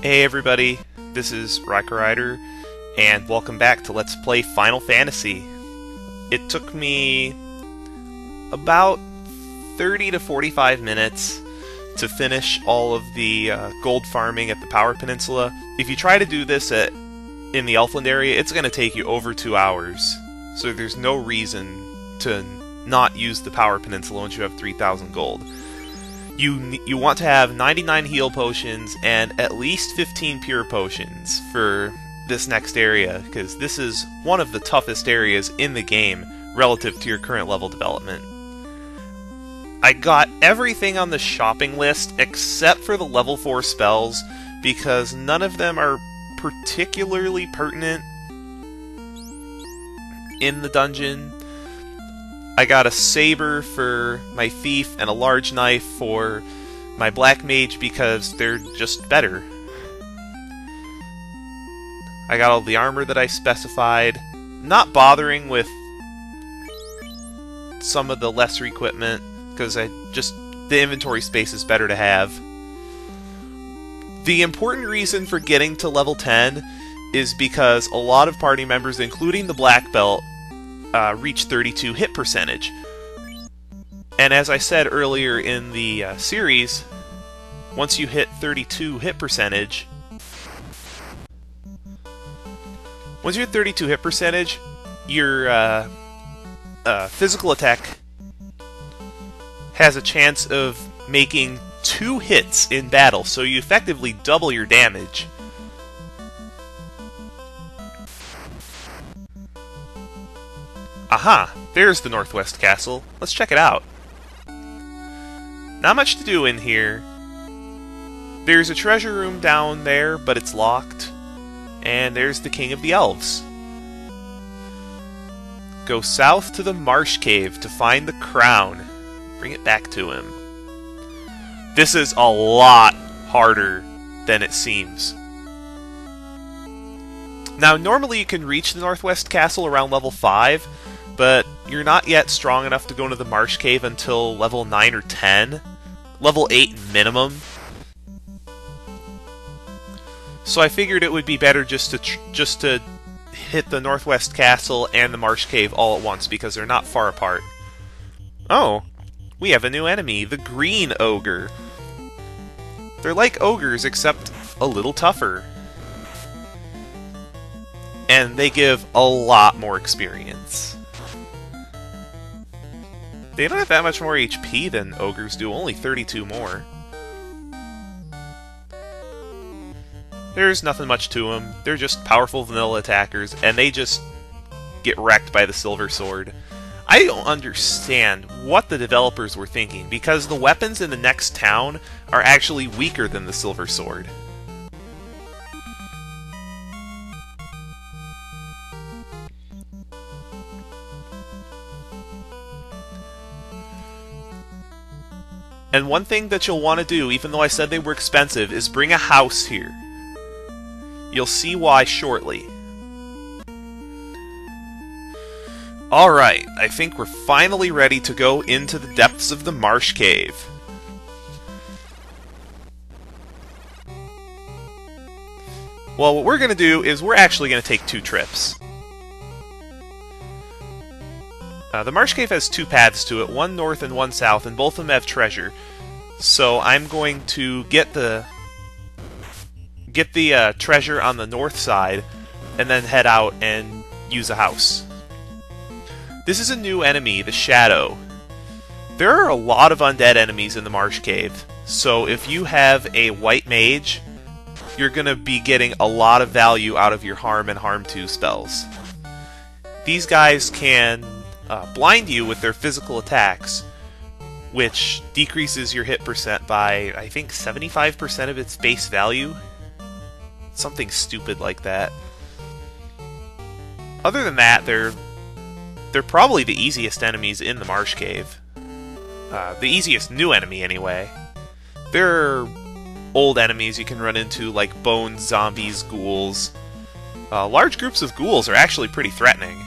Hey everybody, this is Rider, and welcome back to Let's Play Final Fantasy. It took me about 30 to 45 minutes to finish all of the gold farming at the Power Peninsula. If you try to do this in the Elfland area, it's going to take you over 2 hours. So there's no reason to not use the Power Peninsula once you have 3,000 gold. You want to have 99 heal potions and at least 15 pure potions for this next area, because this is one of the toughest areas in the game relative to your current level development. I got everything on the shopping list except for the level 4 spells, because none of them are particularly pertinent in the dungeon. I got a saber for my thief and a large knife for my black mage because they're just better. I got all the armor that I specified, not bothering with some of the lesser equipment because the inventory space is better to have. The important reason for getting to level 10 is because a lot of party members, including the black belt, reach 32 hit percentage. And as I said earlier in the series, once you hit 32 hit percentage, your physical attack has a chance of making 2 hits in battle, so you effectively double your damage. Aha! There's the Northwest Castle. Let's check it out. Not much to do in here. There's a treasure room down there, but it's locked. And there's the King of the Elves. Go south to the Marsh Cave to find the crown. Bring it back to him. This is a lot harder than it seems. Now, normally you can reach the Northwest Castle around level 5, but you're not yet strong enough to go into the Marsh Cave until level 9 or 10. Level 8 minimum. So I figured it would be better just to hit the Northwest Castle and the Marsh Cave all at once, because they're not far apart. Oh, we have a new enemy, the Green Ogre. They're like ogres, except a little tougher. And they give a lot more experience. They don't have that much more HP than ogres do, only 32 more. There's nothing much to them. They're just powerful vanilla attackers, and they just get wrecked by the Silver Sword. I don't understand what the developers were thinking, because the weapons in the next town are actually weaker than the Silver Sword. And one thing that you'll want to do, even though I said they were expensive, is bring a house here. You'll see why shortly. Alright, I think we're finally ready to go into the depths of the Marsh Cave. Well, what we're going to do is we're actually going to take 2 trips. The Marsh Cave has 2 paths to it, one north and one south, and both of them have treasure. So I'm going to get the treasure on the north side, and then head out and use a house. This is a new enemy, the Shadow. There are a lot of undead enemies in the Marsh Cave, so if you have a white mage, you're going to be getting a lot of value out of your Harm and Harm 2 spells. These guys can blind you with their physical attacks, which decreases your hit percent by, I think, 75% of its base value. Something stupid like that. Other than that, they're probably the easiest enemies in the Marsh Cave. The easiest new enemy, anyway. There are old enemies you can run into, like bones, zombies, ghouls. Large groups of ghouls are actually pretty threatening.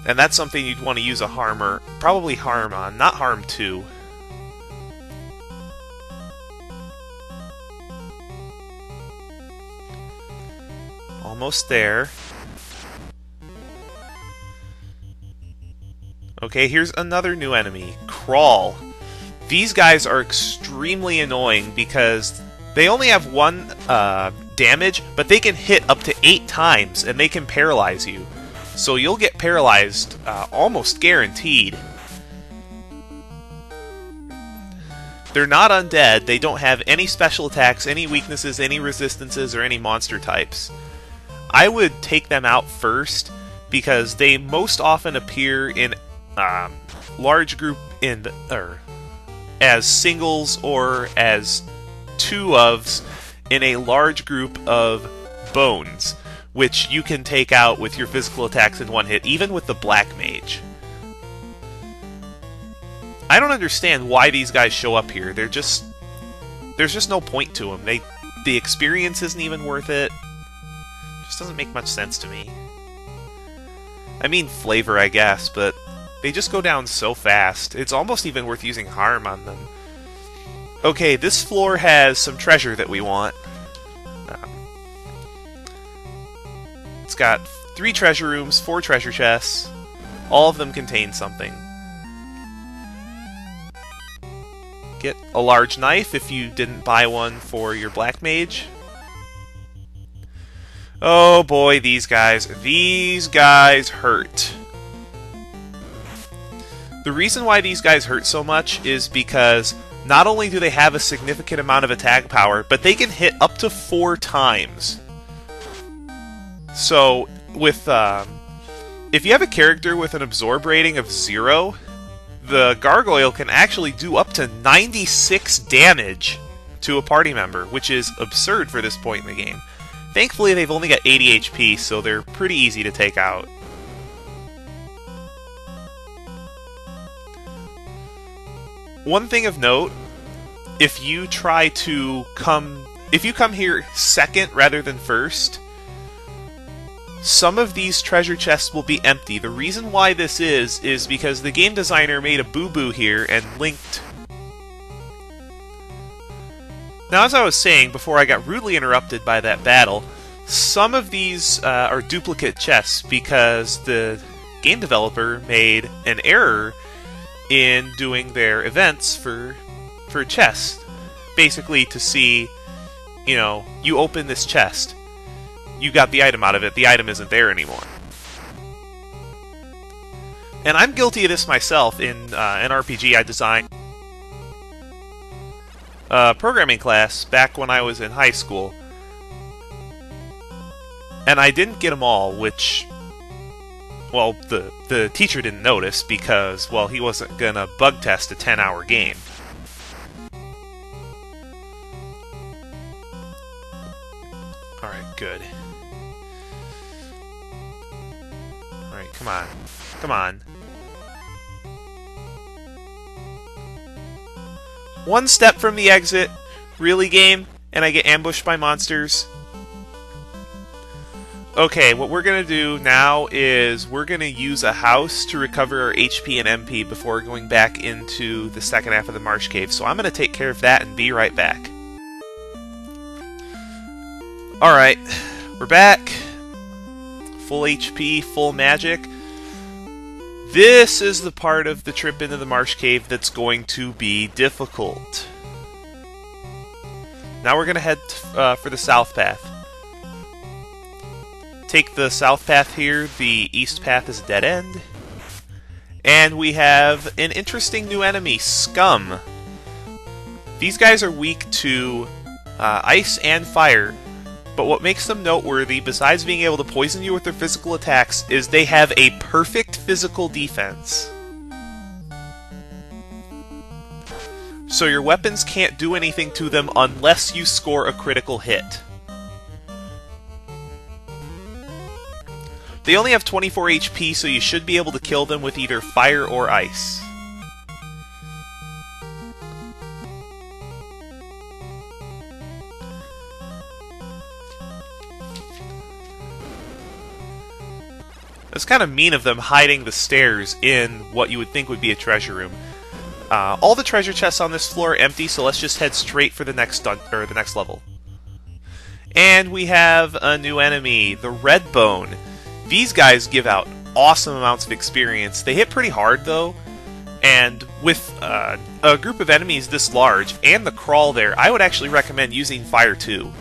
And that's something you'd want to use a Harmer, probably Harm on, not Harm 2. Almost there. Okay, here's another new enemy. Crawl. These guys are extremely annoying because they only have 1 damage, but they can hit up to 8 times, and they can paralyze you. So you'll get paralyzed almost guaranteed. They're not undead, they don't have any special attacks, any weaknesses, any resistances, or any monster types. I would take them out first, because they most often appear in large group as singles or as 2-ofs in a large group of bones, which you can take out with your physical attacks in 1 hit, even with the Black Mage. I don't understand why these guys show up here. There's just no point to them. The experience isn't even worth it. Just doesn't make much sense to me. I mean flavor, I guess, but they just go down so fast. It's almost even worth using harm on them. Okay, this floor has some treasure that we want. It's got 3 treasure rooms, 4 treasure chests. All of them contain something. Get a large knife if you didn't buy one for your Black Mage. Oh boy, these guys hurt. The reason why these guys hurt so much is because not only do they have a significant amount of attack power, but they can hit up to 4 times. So, with if you have a character with an absorb rating of 0, the Gargoyle can actually do up to 96 damage to a party member, which is absurd for this point in the game. Thankfully, they've only got 80 HP, so they're pretty easy to take out. One thing of note, if you come here second rather than first, some of these treasure chests will be empty. The reason why this is because the game designer made a boo-boo here and linked... Now, as I was saying before I got rudely interrupted by that battle, some of these are duplicate chests because the game developer made an error in doing their events for chests. Basically to see, you open this chest, you got the item out of it, the item isn't there anymore. And I'm guilty of this myself. In an RPG I designed a programming class back when I was in high school. And I didn't get them all, which... well, the teacher didn't notice because, well, he wasn't gonna bug test a 10-hour game. Alright, good. Alright, come on. Come on. One step from the exit, really, game, and I get ambushed by monsters. Okay, what we're going to do now is we're going to use a house to recover our HP and MP before going back into the second half of the Marsh Cave. So I'm going to take care of that and be right back. Alright, we're back. Full HP, full magic. This is the part of the trip into the Marsh Cave that's going to be difficult. Now we're going to head for the south path. Take the south path here, the east path is a dead end. And we have an interesting new enemy, SCUM. These guys are weak to ice and fire, but what makes them noteworthy, besides being able to poison you with their physical attacks, is they have a perfect physical defense. So your weapons can't do anything to them unless you score a critical hit. They only have 24 HP, so you should be able to kill them with either fire or ice. It's kind of mean of them hiding the stairs in what you would think would be a treasure room. All the treasure chests on this floor are empty, so let's just head straight for the next level. And we have a new enemy, the Red Bone. These guys give out awesome amounts of experience. They hit pretty hard though, and with a group of enemies this large and the crawl there, I would actually recommend using Fire 2.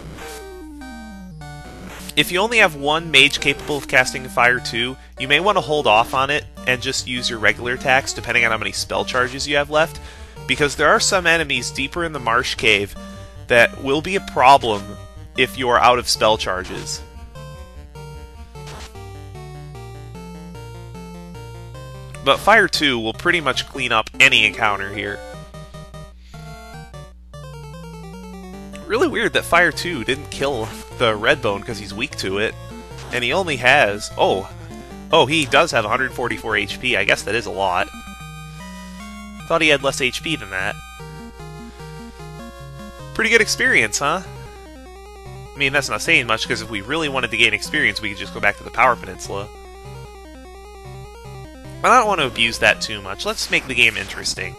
If you only have one mage capable of casting Fire 2, you may want to hold off on it and just use your regular attacks depending on how many spell charges you have left, because there are some enemies deeper in the Marsh Cave that will be a problem if you're out of spell charges. But Fire 2 will pretty much clean up any encounter here. Really weird that Fire 2 didn't kill the Red Bone because he's weak to it. And he only has... Oh, he does have 144 HP. I guess that is a lot. Thought he had less HP than that. Pretty good experience, huh? I mean, that's not saying much, because if we really wanted to gain experience, we could just go back to the Power Peninsula. But I don't want to abuse that too much. Let's make the game interesting.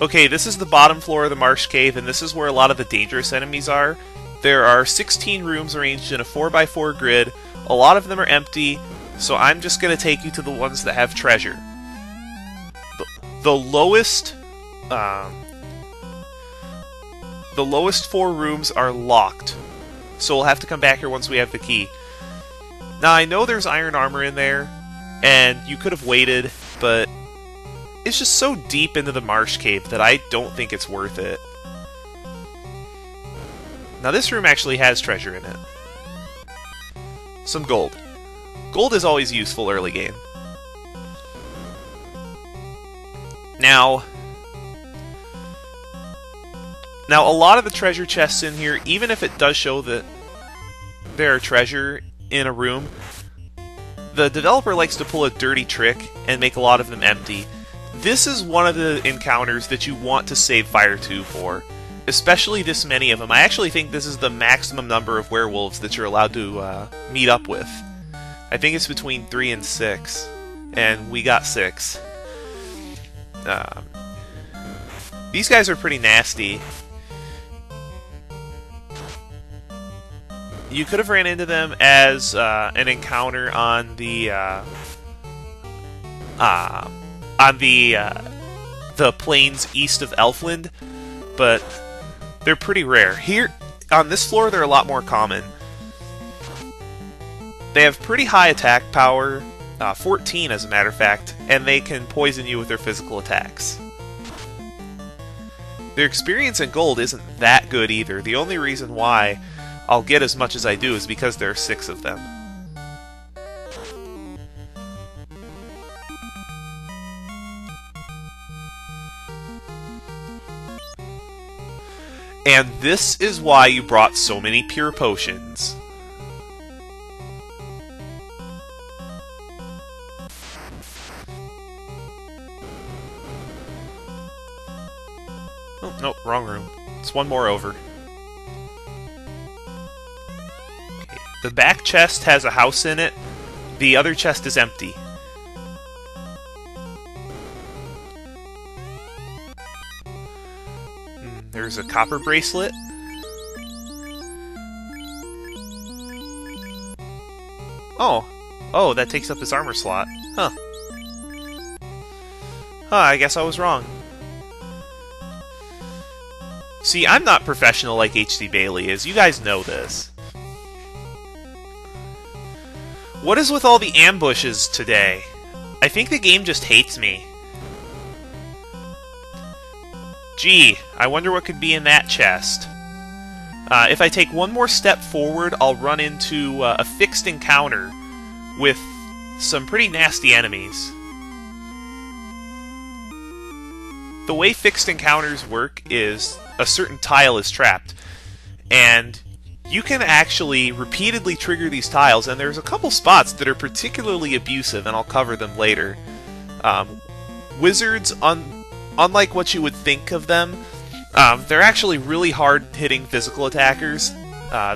Okay, this is the bottom floor of the Marsh Cave, and this is where a lot of the dangerous enemies are. There are 16 rooms arranged in a 4x4 grid. A lot of them are empty, so I'm just going to take you to the ones that have treasure. The lowest 4 rooms are locked, so we'll have to come back here once we have the key. Now, I know there's iron armor in there, and you could have waited, but it's just so deep into the Marsh Cave that I don't think it's worth it. Now, this room actually has treasure in it. Some gold. Gold is always useful early game. Now, a lot of the treasure chests in here, even if it does show that there are treasure in a room, the developer likes to pull a dirty trick and make a lot of them empty. This is one of the encounters that you want to save Fire 2 for, especially this many of them. I actually think this is the maximum number of werewolves that you're allowed to meet up with. I think it's between 3 and 6, and we got 6. These guys are pretty nasty. You could have ran into them as an encounter on the plains east of Elfland, but they're pretty rare. Here on this floor, they're a lot more common. They have pretty high attack power. 14 as a matter of fact, and they can poison you with their physical attacks. Their experience in gold isn't that good either. The only reason why I'll get as much as I do is because there are 6 of them. And this is why you brought so many pure potions. Oh, nope, wrong room. It's one more over. Okay. The back chest has a house in it. The other chest is empty. There's a copper bracelet. Oh, that takes up his armor slot. Huh, I guess I was wrong. See, I'm not professional like H.C. Bailey is. You guys know this. What is with all the ambushes today? I think the game just hates me. Gee, I wonder what could be in that chest. If I take one more step forward, I'll run into a fixed encounter with some pretty nasty enemies. The way fixed encounters work is a certain tile is trapped, and you can actually repeatedly trigger these tiles, and there's a couple spots that are particularly abusive, and I'll cover them later. Wizards, unlike what you would think of them, they're actually really hard-hitting physical attackers.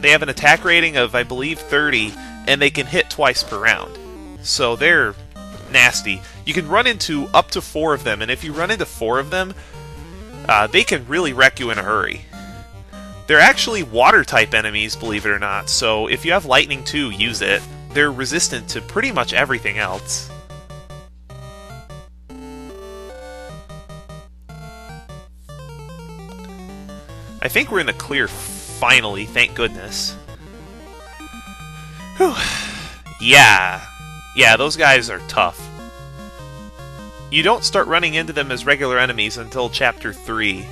They have an attack rating of, I believe, 30, and they can hit twice per round. So they're nasty. You can run into up to 4 of them, and if you run into 4 of them, they can really wreck you in a hurry. They're actually water-type enemies, believe it or not, so if you have lightning too, use it. They're resistant to pretty much everything else. I think we're in the clear finally, thank goodness. Whew. Yeah, those guys are tough. You don't start running into them as regular enemies until Chapter 3.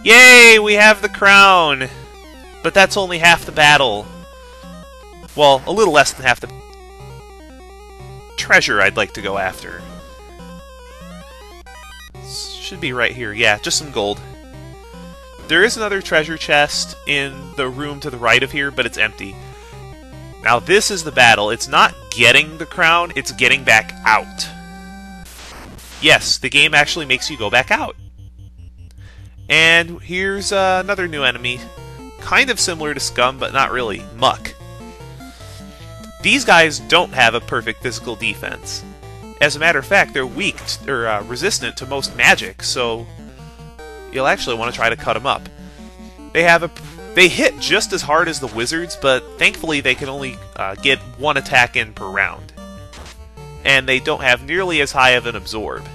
Yay, we have the crown! But that's only half the battle. Well, a little less than half the treasure I'd like to go after. Should be right here. Yeah, just some gold. There is another treasure chest in the room to the right of here, but it's empty. Now this is the battle. It's not getting the crown, it's getting back out. Yes, the game actually makes you go back out. And here's another new enemy. Kind of similar to SCUM, but not really. MUCK. These guys don't have a perfect physical defense. As a matter of fact, they're weak, or resistant to most magic, so you'll actually want to try to cut them up. They hit just as hard as the wizards, but thankfully they can only get 1 attack in per round. And they don't have nearly as high of an absorb.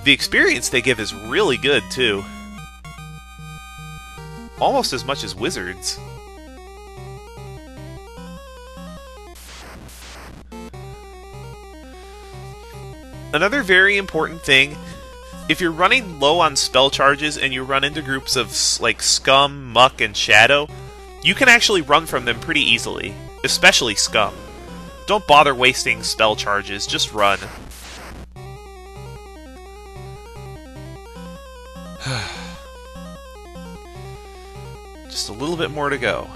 The experience they give is really good, too. Almost as much as wizards. Another very important thing, if you're running low on spell charges and you run into groups of like SCUM, MUCK, and Shadow, you can actually run from them pretty easily, especially SCUM. Don't bother wasting spell charges, just run. Just a little bit more to go.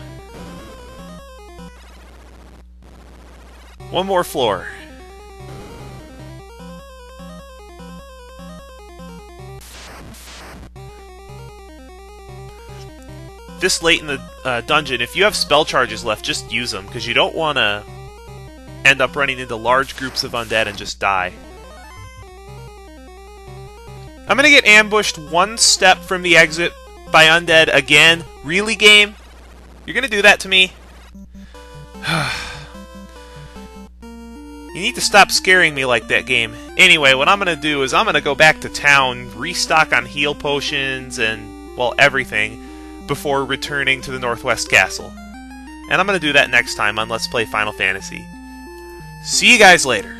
One more floor. This late in the dungeon, if you have spell charges left, just use them, because you don't want to end up running into large groups of undead and just die. I'm gonna get ambushed 1 step from the exit by undead again. Really, game? You're gonna do that to me? You need to stop scaring me like that, game. Anyway, what I'm gonna do is I'm gonna go back to town, restock on heal potions and, well, everything, before returning to the Northwest Castle. And I'm gonna do that next time on Let's Play Final Fantasy. See you guys later.